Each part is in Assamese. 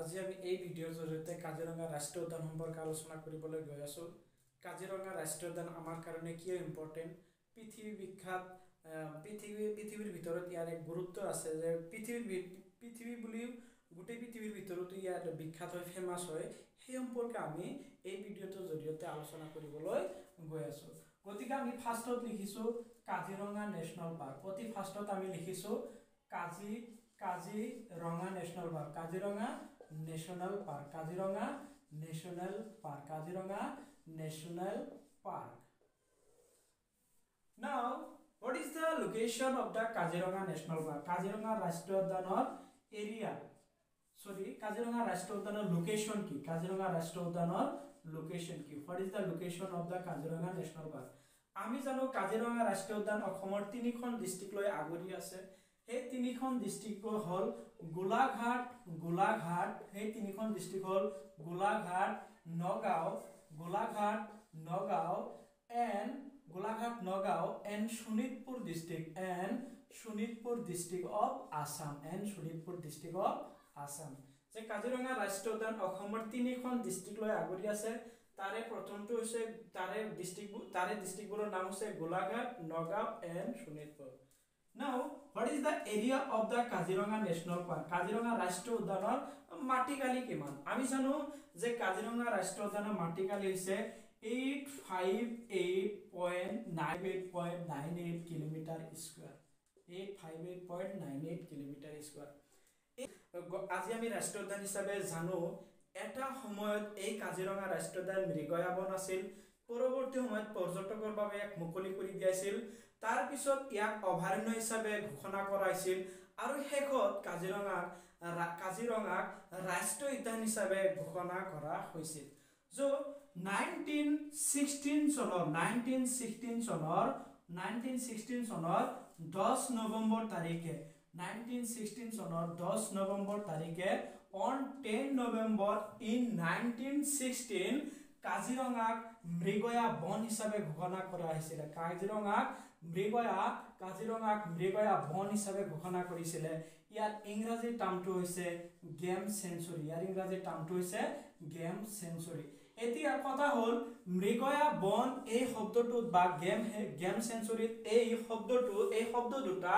আজি আমি এই ভিডিঅ'ৰ জৰিয়তে কাজিৰঙা ৰাষ্ট্ৰীয় উদ্যান সম্পৰ্কে আলোচনা কৰিবলৈ গৈ আছোঁ। কাজিৰঙা ৰাষ্ট্ৰীয় উদ্যান আমাৰ কাৰণে কিয় ইম্পৰ্টেণ্ট, পৃথিৱীৰ ভিতৰত ইয়াৰ এক গুৰুত্ব আছে যে পৃথিৱী বুলিও গোটেই পৃথিৱীৰ ভিতৰতো ইয়াত বিখ্যাত হয়, ফেমাছ হয়। সেই সম্পৰ্কে আমি এই ভিডিঅ'টোৰ জৰিয়তে আলোচনা কৰিবলৈ গৈ আছোঁ। গতিকে আমি ফাৰ্ষ্টত লিখিছোঁ কাজিৰঙা নেশ্যনেল পাৰ্ক। অতি ফাৰ্ষ্টত আমি লিখিছোঁ Kaziranga national park, Kaziranga national park, Kaziranga national park, Kaziranga national park. Now, what is the location of the Kaziranga National Park? Kaziranga Rashtriya Udyaনৰ area, Kaziranga Rashtriya Udyaনৰ location কি? Kaziranga Rashtriya Udyaনৰ location কি? What is the location of the Kaziranga National Park? আমি জানো কাজিৰঙা ৰাষ্ট্ৰীয় উদ্যান অসমৰ 3খন ডিস্ট্ৰিক্ট লৈ আগুৰি আছে। এই 3খন ডিস্ট্ৰিক্ট হ'ল গোলাঘাট, এই 3খন ডিস্ট্ৰিক্ট হ'ল Golaghat, Nagaon and Sonitpur district of Assam, যে কাজিৰঙা ৰাষ্ট্ৰীয় উদ্যান অসমৰ 3খন ডিস্ট্ৰিক্ট লৈ আগুৰি আছে। তাৰে প্ৰথমটো হৈছে তাৰে ডিস্ট্ৰিক্টবোৰৰ নাম হৈছে Golaghat, Nagaon and Sonitpur. Now, what is the area of the Kaziranga National Park? Kaziranga ৰাষ্ট্ৰীয় উদ্যানৰ মাটিকালি কিমান? আমি জানো যে কাজিৰঙা ৰাষ্ট্ৰীয় উদ্যানৰ মাটিকালি হৈছে 858.98 কিলোমিটাৰ স্কয়াৰ, 858.98 কিলোমিটাৰ স্কয়াৰ। আজি আমি ৰাষ্ট্ৰীয় উদ্যান হিচাপে জানো এটা সময়ত এই কাজিৰঙা ৰাষ্ট্ৰীয় উদ্যান মৃগয়াবন আছিল। পৰৱৰ্তী সময়ত পৰ্যটকৰ বাবে এক মুকলি কৰি দিছিল। তাৰ পিছত ইয়াক অভয়াৰণ্য হিচাপে ঘোষণা কৰা হৈছিল আৰু শেষত কাজিৰঙাক ৰাষ্ট্ৰীয় উদ্যান হিচাপে ঘোষণা কৰা হৈছিল। जो 1916 চনৰ 10 নৱেম্বৰ তাৰিখে 1916 চনৰ 10 নৱেম্বৰ তাৰিখে on 10 November in 1916 কাজিৰঙাক মৃগয়া বন হিচাপে ঘোষণা কৰা হৈছিল। কাজিৰঙাক মৃগয়া বন হিচাপে ঘোষণা কৰিছিল। ইয়াৰ ইংৰাজী নামটো হৈছে গেম চেঞ্চুৰী, এতিয়া কথা হ'ল মৃগয়া বন এই শব্দটোত বা গেম চেঞ্চুৰীত এই শব্দ দুটা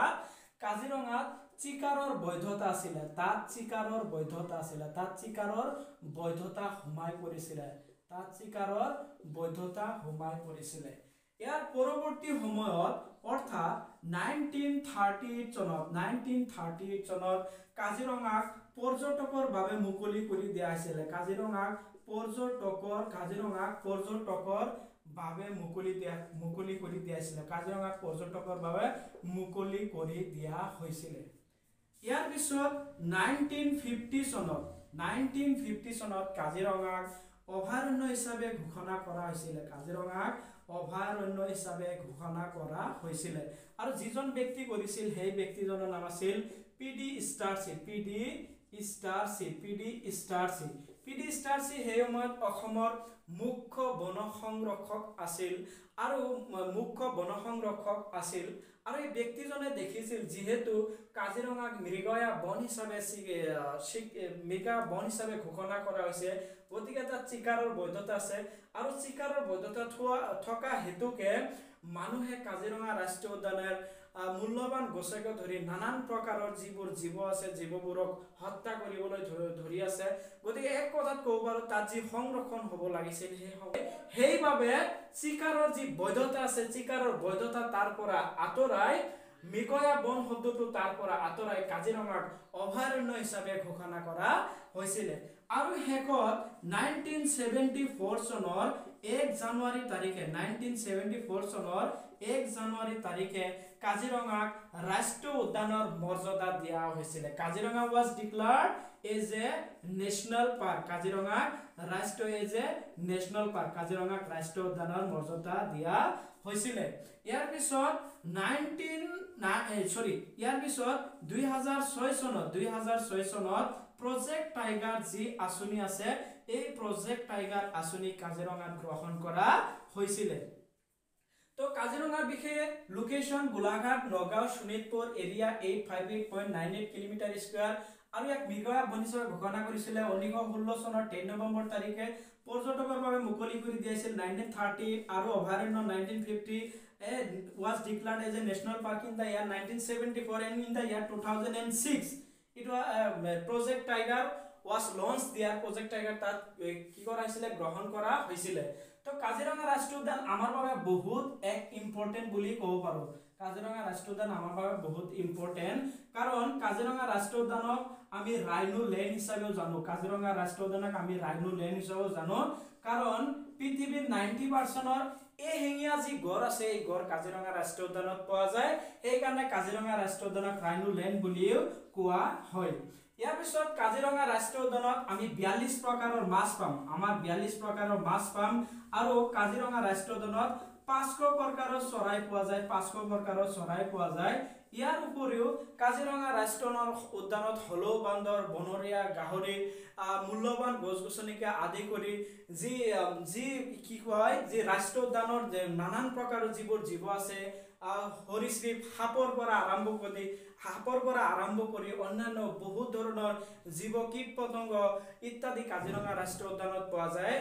কাজিৰঙাত চিকাৰৰ বৈধতা আছিল, তাত চিকাৰৰ বৈধতা সোমাই পৰিছিল। ইয়াৰ পৰৱৰ্তী সময়ত অৰ্থাৎ 1938 চনত কাজিৰঙাক পৰ্যটকৰ বাবে মুকলি কৰি দিয়া হৈছিল। কাজিৰঙাক পৰ্যটকৰ বাবে মুকলি কৰি দিয়া হৈছিল। ইয়াৰ পিছত 1950 চনত কাজিৰঙাক অভয়াৰণ্য হিচাপে ঘোষণা কৰা হৈছিল। আৰু যিজন ব্যক্তি কৰিছিল সেই ব্যক্তিজনৰ নাম আছিল পিডি ষ্টাৰ্চি। সেই সময়ত অসমৰ মুখ্য বন সংৰক্ষক আছিল আৰু এই ব্যক্তিজনে দেখিছিল যিহেতু কাজিৰঙাক মৃগয়া বন হিচাপে ঘোষণা কৰা হৈছে, গতিকে তাত চিকাৰৰ বৈধতা আছে আৰু চিকাৰৰ বৈধতা থকা হেতুকে মানুহে কাজিৰঙা ৰাষ্ট্ৰীয় উদ্যানৰ মূল্যৱান গছকে ধৰি নানান প্ৰকাৰৰ যিবোৰ জীৱ আছে জীৱবোৰক হত্যা কৰিবলৈ ধৰি আছে। গতিকে এক কথাত ক'ব পাৰোঁ তাত যি সংৰক্ষণ হ'ব লাগিছিল সেইবাবে চিকাৰৰ যি বৈধতা আছে চিকাৰৰ বৈধতা তাৰ পৰা আঁতৰাই মৃগয়া বন শব্দটো তাৰ পৰা আঁতৰাই কাজিৰঙাক অভয়াৰণ্য হিচাপে ঘোষণা কৰা হৈছিল। আৰু শেষত 1974 চনৰ 1 জানুৱাৰী তাৰিখে কাজিৰঙাক ৰাষ্ট্ৰীয় উদ্যানৰ মৰ্যাদা দিয়া হৈছিল। Kaziranga was declared as a national park, কাজিৰঙাক ৰাষ্ট্ৰীয় উদ্যানৰ মৰ্যাদা দিয়া হৈছিল। ইয়াৰ পিছত 2006 চনত প্ৰজেক্ট টাইগাৰ যি আঁচনি আছে এই প্ৰজেক্ট টাইগাৰ আঁচনি কাজিৰঙাত গ্ৰহণ কৰা হৈছিল। তো কাজিৰঙাৰ বিষয়ে location Golaghat, Nagaon, Sonitpur, area 858.98 kilometre square আৰু ইয়াক মৃগয়া বন হিচাপে ঘোষণা কৰিছিলে 1916 চনৰ 13 নৱেম্বৰ তাৰিখে পৰ্যটকৰ বাবে মুকলি কৰি দিছিল 1930 আৰু অভয়াৰণ্য 1950 was declared as a national park in the year 1974 and in the year 2006 it was project tiger was launched there project tiger তাত কি কৰা হৈছিল গ্ৰহণ কৰা হৈছিল তো কাজিৰঙা ৰাষ্ট্ৰীয় উদ্যান আমাৰ বাবে বহুত এক ইম্পৰ্টেন্ট বুলি ক'ব পাৰো কাজিৰঙা ৰাষ্ট্ৰীয় উদ্যান আমাৰ বাবে বহুত ইম্পৰ্টেন্ট কাৰণ কাজিৰঙা ৰাষ্ট্ৰীয় উদ্যানক আমি ৰাইনো লেণ্ড হিচাপেও জানো কাজিৰঙা ৰাষ্ট্ৰীয় উদ্যানক আমি ৰাইনো লেণ্ড হিচাপেও জানো কাৰণ পৃথিৱীৰ 90% এই হেঙিয়া যি গড় আছে এই গড় কাজিৰঙা ৰাষ্ট্ৰীয় উদ্যানত পোৱা যায় এই কাৰণে কাজিৰঙা ৰাষ্ট্ৰীয় উদ্যানক ৰাইনো লেণ্ড বুলিও কোৱা হয় ইয়াৰ পিছত কাজিৰঙা ৰাষ্ট্ৰীয় উদ্যানত আমি 42 প্ৰকাৰৰ মাছ পাম আমাৰ 42 প্ৰকাৰৰ মাছ পাম আৰু কাজিৰঙা ৰাষ্ট্ৰীয় উদ্যানত 500 প্ৰকাৰৰ চৰাই পোৱা যায় 500 প্ৰকাৰৰ চৰাই পোৱা যায় ইয়াৰ উপৰিও কাজিৰঙা ৰাষ্ট্ৰীয় উদ্যানত হলৌ বান্দৰ বনৰীয়া গাহৰি মূল্যৱান গছ-গছনিকে আদি কৰি যি কি কয় যে ৰাষ্ট্ৰীয় উদ্যানৰ যে নানান প্ৰকাৰৰ যিবোৰ জীৱ আছে সৰীসৃপ সাপৰ পৰা আৰম্ভ কৰি অন্যান্য বহুত ধৰণৰ জীৱ কীট পতংগ ইত্যাদি কাজিৰঙা ৰাষ্ট্ৰীয় উদ্যানত পোৱা যায়